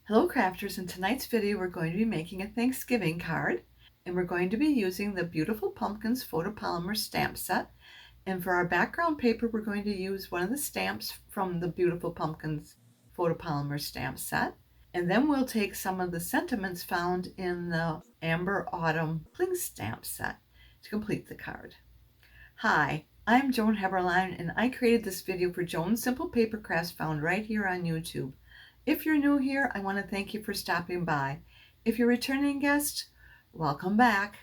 Hello crafters, in tonight's video we're going to be making a Thanksgiving card, and we're going to be using the Beautiful Pumpkins Photopolymer stamp set. And for our background paper we're going to use one of the stamps from the Beautiful Pumpkins Photopolymer stamp set. And then we'll take some of the sentiments found in the Amber Autumn Cling stamp set to complete the card. Hi, I'm Joan and I created this video for Joan's Simple Paper Crafts found right here on YouTube. If you're new here, I want to thank you for stopping by. If you're a returning guest, welcome back.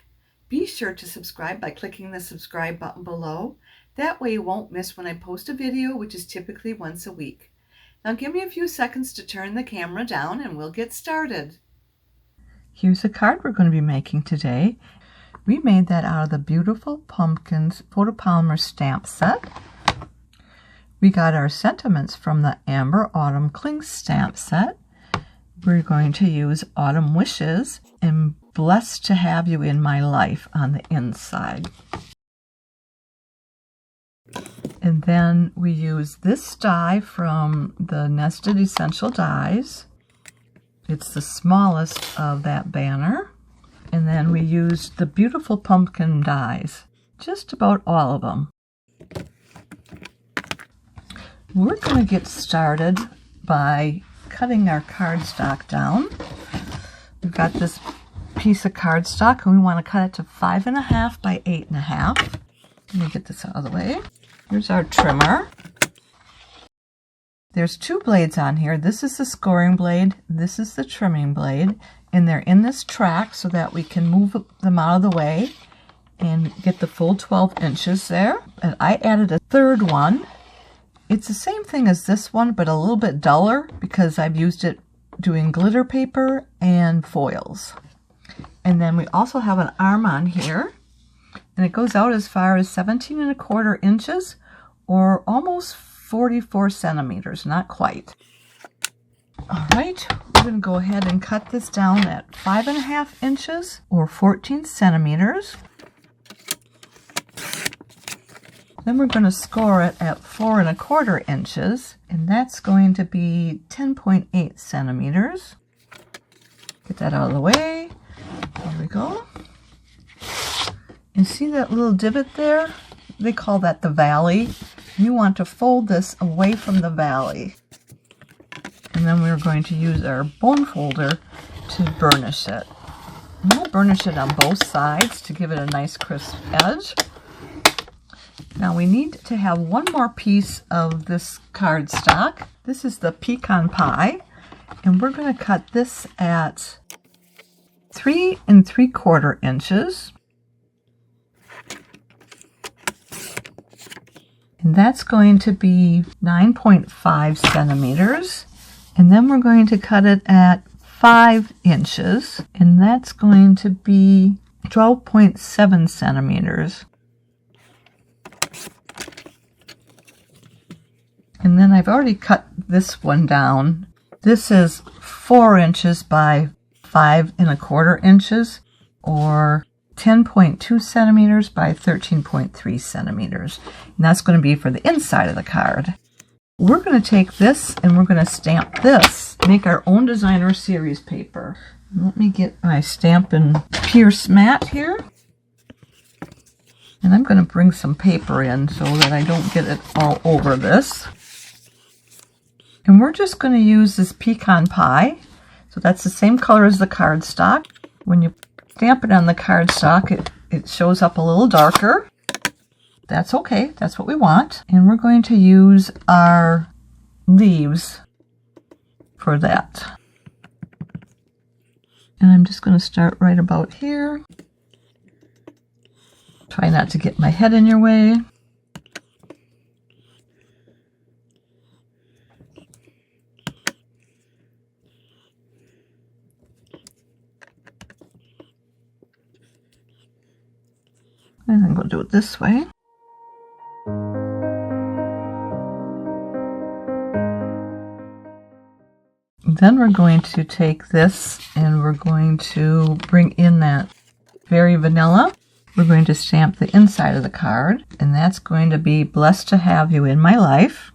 Be sure to subscribe by clicking the subscribe button below. That way you won't miss when I post a video, which is typically once a week. Now give me a few seconds to turn the camera down and we'll get started. Here's a card we're going to be making today. We made that out of the Beautiful Pumpkins Photopolymer stamp set. We got our sentiments from the Amber Autumn Cling stamp set. We're going to use Autumn Wishes and Blessed to Have You in My Life on the inside. And then we use this die from the Nested Essential Dies. It's the smallest of that banner. And then we used the Beautiful Pumpkin dies, just about all of them. We're going to get started by cutting our cardstock down. We've got this piece of cardstock and we want to cut it to 5.5 by 8.5. Let me get this out of the way. Here's our trimmer. There's two blades on here. This is the scoring blade, this is the trimming blade, and they're in this track so that we can move them out of the way and get the full 12 inches there. And I added a third one. It's the same thing as this one, but a little bit duller because I've used it doing glitter paper and foils. And then we also have an arm on here, and it goes out as far as 17.25 inches or almost 44 centimeters, not quite. All right, we're going to go ahead and cut this down at 5.5 inches or 14 centimeters. Then we're going to score it at 4.25 inches, and that's going to be 10.8 centimeters. Get that out of the way. There we go. And see that little divot there? They call that the valley. You want to fold this away from the valley. And then we're going to use our bone folder to burnish it. And we'll burnish it on both sides to give it a nice crisp edge. Now we need to have one more piece of this cardstock. This is the pecan pie, and we're going to cut this at 3 3/4 inches. And that's going to be 9.5 centimeters. And then we're going to cut it at 5 inches, and that's going to be 12.7 centimeters. And then I've already cut this one down. This is 4 inches by 5.25 inches, or 10.2 centimeters by 13.3 centimeters. And that's going to be for the inside of the card. We're going to take this and we're going to stamp this, make our own designer series paper. Let me get my Stampin' Pierce mat here. And I'm going to bring some paper in so that I don't get it all over this. And we're just going to use this pecan pie. So that's the same color as the cardstock. When you stamp it on the cardstock, it shows up a little darker. That's okay, that's what we want. And we're going to use our leaves for that. And I'm just going to start right about here. Try not to get my head in your way. I think we'll do it this way. Then we're going to take this and we're going to bring in that Very Vanilla. We're going to stamp the inside of the card, and that's going to be Blessed to Have You in My Life.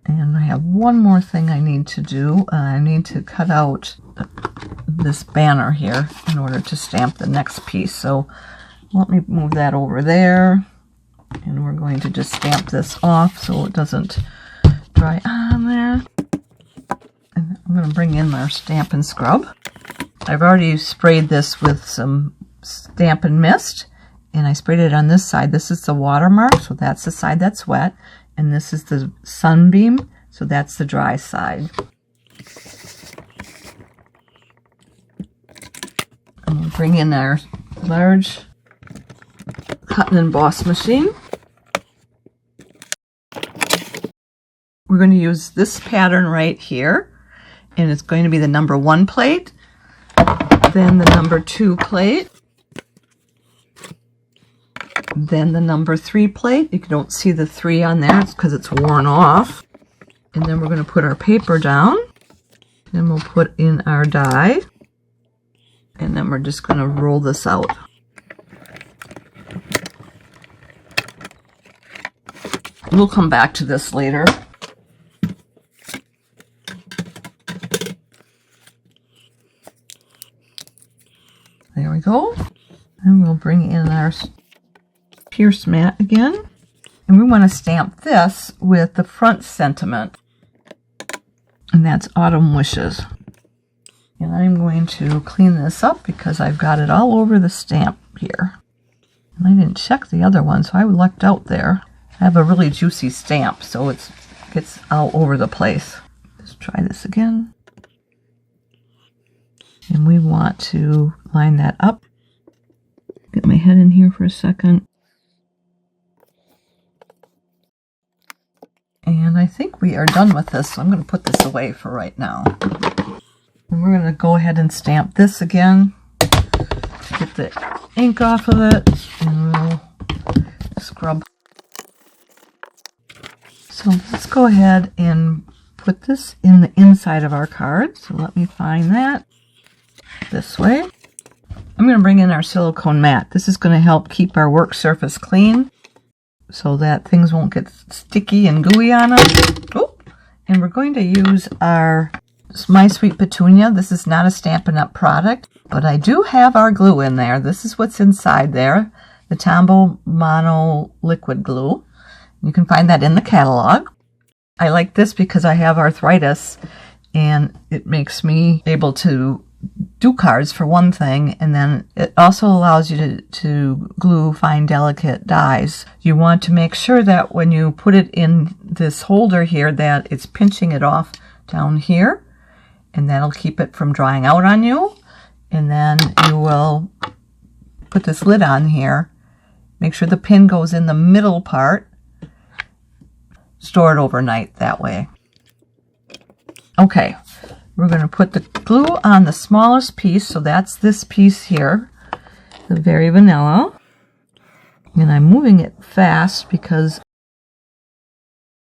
And I have one more thing I need to do. I need to cut out this banner here in order to stamp the next piece. So let me move that over there. And we're going to just stamp this off so it doesn't dry on there. And I'm going to bring in our Stampin' Scrub. I've already sprayed this with some Stampin' Mist. And I sprayed it on this side. This is the watermark, so that's the side that's wet. And this is the sunbeam, so that's the dry side. And we'll bring in our large cut and emboss machine. We're going to use this pattern right here, and it's going to be the number 1 plate, then the number 2 plate, then the number 3 plate. You don't see the 3 on there, it's because it's worn off. And then we're going to put our paper down, then we'll put in our die, and then we're just going to roll this out. We'll come back to this later. There we go. And we'll bring in our Pierce mat again. And we want to stamp this with the front sentiment. And that's Autumn Wishes. And I'm going to clean this up because I've got it all over the stamp here. And I didn't check the other one, so I lucked out there. I have a really juicy stamp, so it gets all over the place. Let's try this again. And we want to line that up. Get my head in here for a second. And I think we are done with this, so I'm going to put this away for right now. And we're going to go ahead and stamp this again. Get the ink off of it, and we'll scrub. So let's go ahead and put this in the inside of our card. So let me find that this way. I'm going to bring in our silicone mat. This is going to help keep our work surface clean so that things won't get sticky and gooey on us. Oh, and we're going to use our My Sweet Petunia. This is not a Stampin' Up! Product, but I do have our glue in there. This is what's inside there, the Tombow Mono Liquid Glue. You can find that in the catalog. I like this because I have arthritis, and it makes me able to do cards for one thing, and then it also allows you to glue fine delicate dies. You want to make sure that when you put it in this holder here that it's pinching it off down here, and that'll keep it from drying out on you. And then you will put this lid on here, make sure the pin goes in the middle part, store it overnight that way. Okay. We're going to put the glue on the smallest piece, so that's this piece here, the Very Vanilla. And I'm moving it fast because I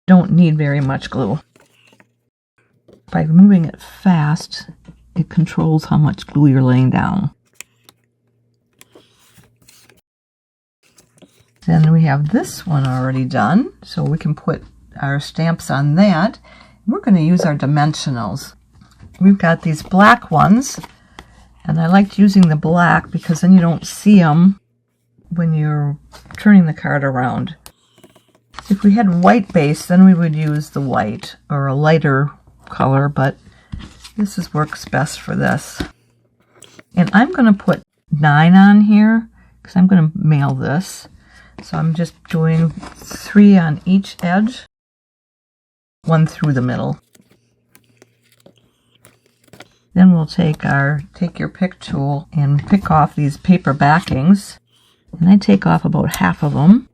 don't need very much glue. By moving it fast, it controls how much glue you're laying down. Then we have this one already done, so we can put our stamps on that. We're going to use our dimensionals. We've got these black ones, and I liked using the black because then you don't see them when you're turning the card around. If we had white base, then we would use the white or a lighter color, but this works best for this. And I'm going to put 9 on here because I'm going to mail this. So I'm just doing 3 on each edge, 1 through the middle. Then we'll take your pick tool and pick off these paper backings. And I take off about half of them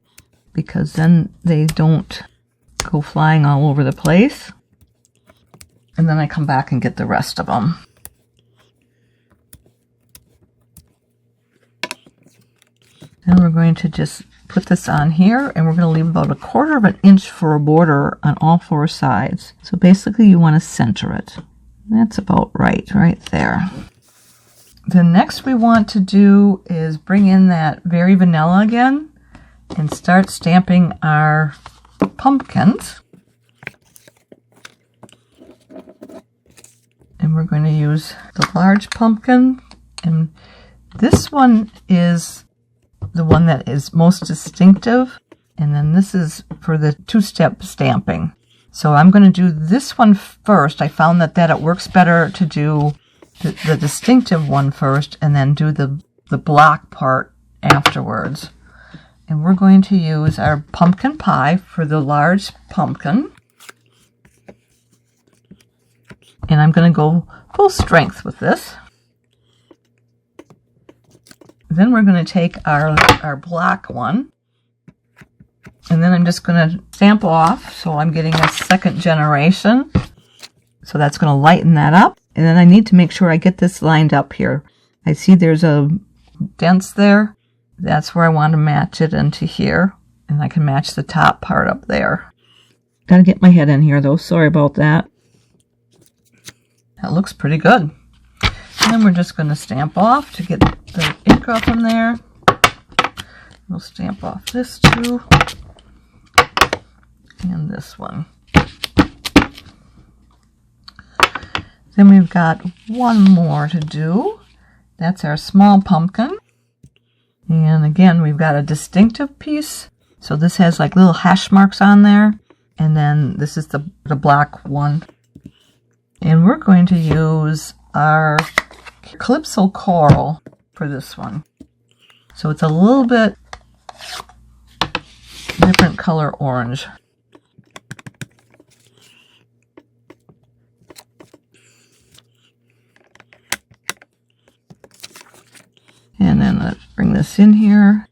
because then they don't go flying all over the place. And then I come back and get the rest of them. Then we're going to just put this on here, and we're going to leave about 1/4 of an inch for a border on all 4 sides. So basically you want to center it. That's about right there. The next we want to do is bring in that Very Vanilla again and start stamping our pumpkins. And we're going to use the large pumpkin, and this one is the one that is most distinctive, and then this is for the two-step stamping. So I'm going to do this one first. I found that it works better to do the distinctive one first and then do the block part afterwards. And we're going to use our pumpkin pie for the large pumpkin. And I'm going to go full strength with this. Then we're going to take our block one. And then I'm just going to stamp off. So I'm getting a second generation. So that's going to lighten that up. And then I need to make sure I get this lined up here. I see there's a dents there. That's where I want to match it into here. And I can match the top part up there. Gotta get my head in here though. Sorry about that. That looks pretty good. And then we're just going to stamp off to get the ink off in there. We'll stamp off this too. And this one. Then we've got one more to do. That's our small pumpkin. And again, we've got a distinctive piece. So this has like little hash marks on there. And then this is the black one. And we're going to use our Calypso Coral for this one. So it's a little bit different color orange. And then let's bring this in here.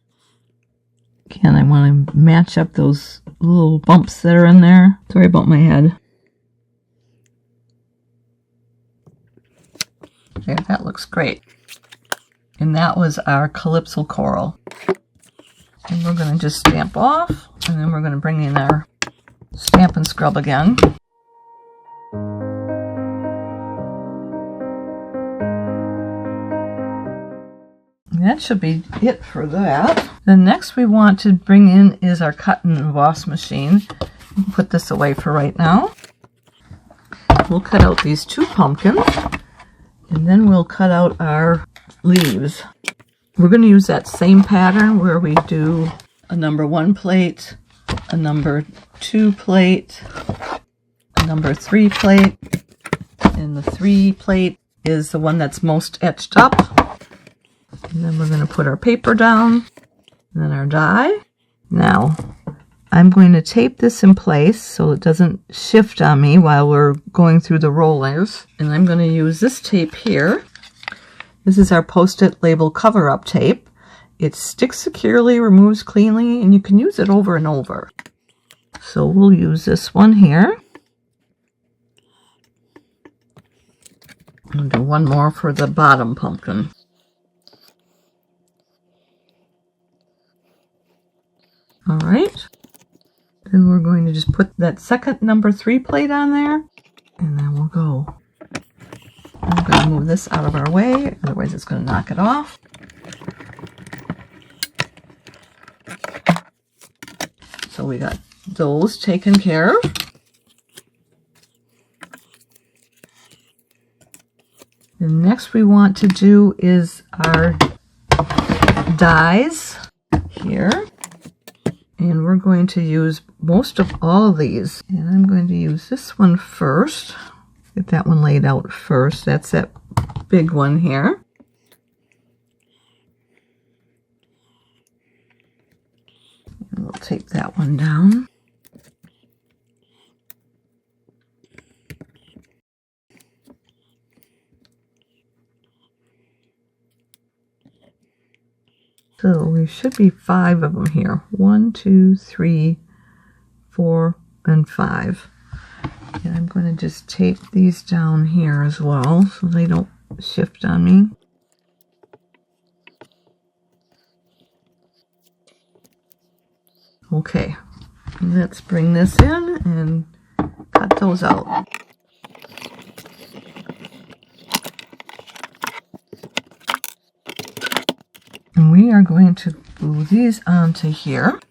Again, I want to match up those little bumps that are in there. Sorry about my head. There, that looks great. And that was our Calypso Coral. And we're going to just stamp off. And then we're going to bring in our Stampin' Scrub again. That should be it for that. The next we want to bring in is our cut and emboss machine. Put this away for right now. We'll cut out these two pumpkins, and then we'll cut out our leaves. We're going to use that same pattern where we do a number 1 plate, a number 2 plate, a number 3 plate, and the 3 plate is the one that's most etched up. And then we're going to put our paper down, and then our die. Now, I'm going to tape this in place so it doesn't shift on me while we're going through the rollers. And I'm going to use this tape here. This is our Post-it label cover-up tape. It sticks securely, removes cleanly, and you can use it over and over. So we'll use this one here. I'll do one more for the bottom pumpkin. All right, then we're going to just put that second number 3 plate on there, and then we'll go. I'm going to move this out of our way, otherwise it's going to knock it off. So we got those taken care of. The next we want to do is our dies here. And we're going to use most of all of these. And I'm going to use this one first. Get that one laid out first. That's that big one here. And we'll tape that one down. So there should be 5 of them here. 1, 2, 3, 4, and 5. And I'm going to just tape these down here as well so they don't shift on me. Okay, let's bring this in and cut those out. And we are going to glue these onto here.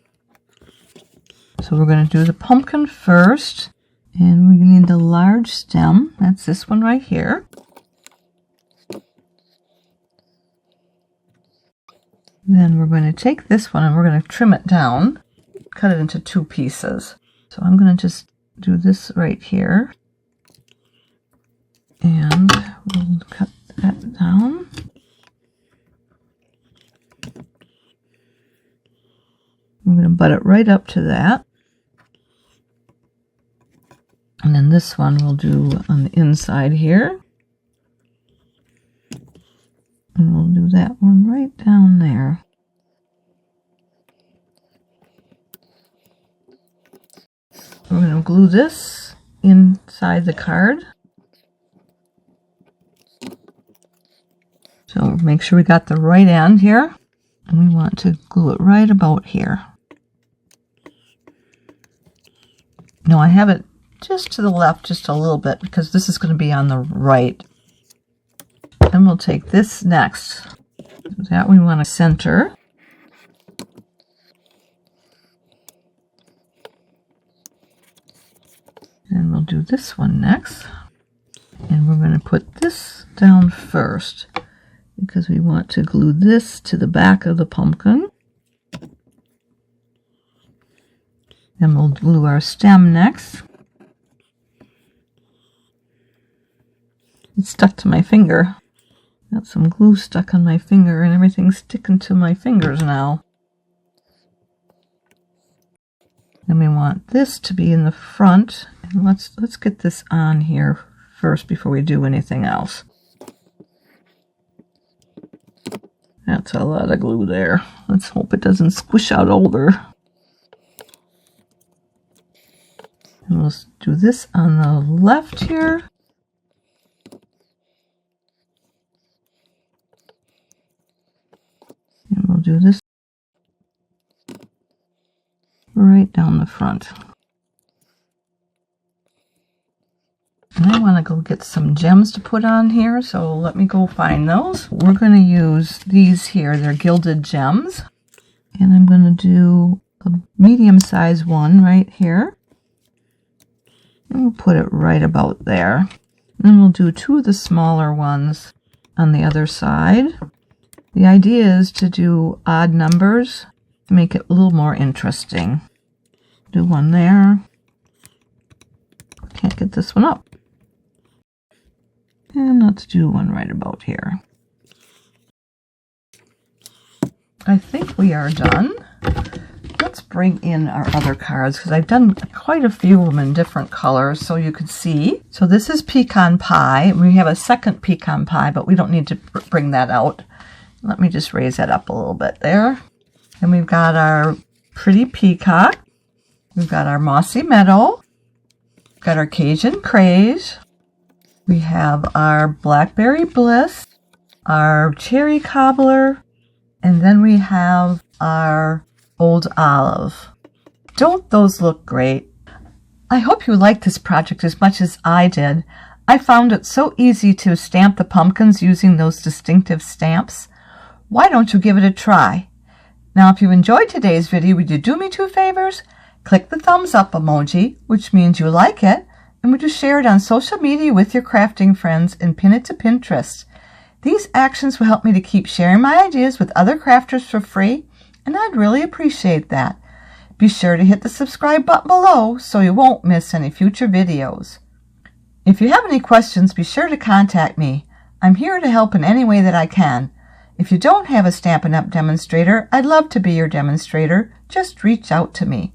So we're going to do the pumpkin first. And we need the large stem. That's this one right here. Then we're going to take this one and we're going to trim it down, cut it into 2 pieces. So I'm going to just do this right here. And we'll cut that down. We're going to butt it right up to that. And then this one we'll do on the inside here. And we'll do that one right down there. We're going to glue this inside the card. So make sure we got the right end here. And we want to glue it right about here. Now I have it just to the left just a little bit because this is going to be on the right. And we'll take this next. That we want to center. And we'll do this one next. And we're going to put this down first because we want to glue this to the back of the pumpkin. Then we'll glue our stem next. It's stuck to my finger. Got some glue stuck on my finger and everything's sticking to my fingers now. Then we want this to be in the front. And let's get this on here first before we do anything else. That's a lot of glue there. Let's hope it doesn't squish out over. And we'll do this on the left here. And we'll do this right down the front. And I want to go get some gems to put on here, so let me go find those. We're going to use these here. They're gilded gems. And I'm going to do a medium-sized one right here. And we'll put it right about there. And then we'll do 2 of the smaller ones on the other side. The idea is to do odd numbers to make it a little more interesting. Do one there. Can't get this one up. And let's do one right about here. I think we are done. Let's bring in our other cards because I've done quite a few of them in different colors so you could see. So this is pecan pie. We have a second pecan pie, but we don't need to bring that out. Let me just raise that up a little bit there. And we've got our pretty peacock. We've got our mossy meadow. We've got our Cajun craze. We have our blackberry bliss, our cherry cobbler, and then we have our old olive. Don't those look great? I hope you liked this project as much as I did. I found it so easy to stamp the pumpkins using those distinctive stamps. Why don't you give it a try? Now, if you enjoyed today's video, would you do me 2 favors? Click the thumbs up emoji, which means you like it, and would you share it on social media with your crafting friends and pin it to Pinterest? These actions will help me to keep sharing my ideas with other crafters for free, and I'd really appreciate that. Be sure to hit the subscribe button below so you won't miss any future videos. If you have any questions, be sure to contact me. I'm here to help in any way that I can. If you don't have a Stampin' Up! Demonstrator, I'd love to be your demonstrator. Just reach out to me.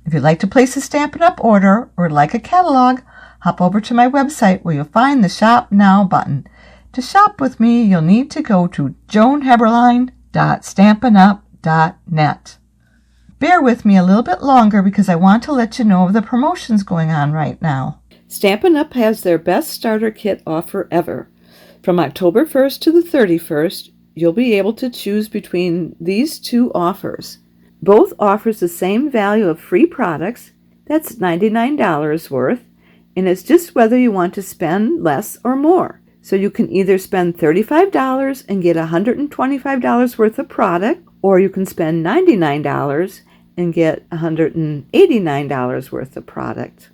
If you'd like to place a Stampin' Up! Order or like a catalog, hop over to my website where you'll find the Shop Now button. To shop with me, you'll need to go to joanheberlein.stampinup.net. Bear with me a little bit longer because I want to let you know of the promotions going on right now. Stampin' Up! Has their best starter kit offer ever. From October 1st to the 31st, you'll be able to choose between these 2 offers. Both offers the same value of free products, that's $99 worth, and it's just whether you want to spend less or more. So you can either spend $35 and get $125 worth of product, or you can spend $99 and get $189 worth of product.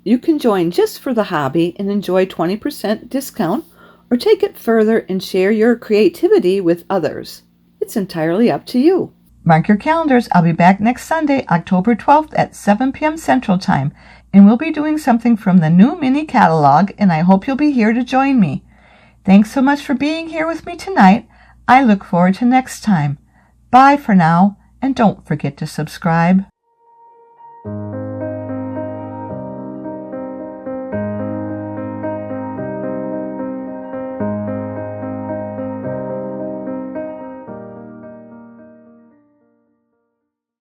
You can join just for the hobby and enjoy 20% discount, or take it further and share your creativity with others. It's entirely up to you. Mark your calendars. I'll be back next Sunday, October 12th at 7 p.m. Central Time, and we'll be doing something from the new mini catalog, and I hope you'll be here to join me. Thanks so much for being here with me tonight. I look forward to next time. Bye for now, and don't forget to subscribe.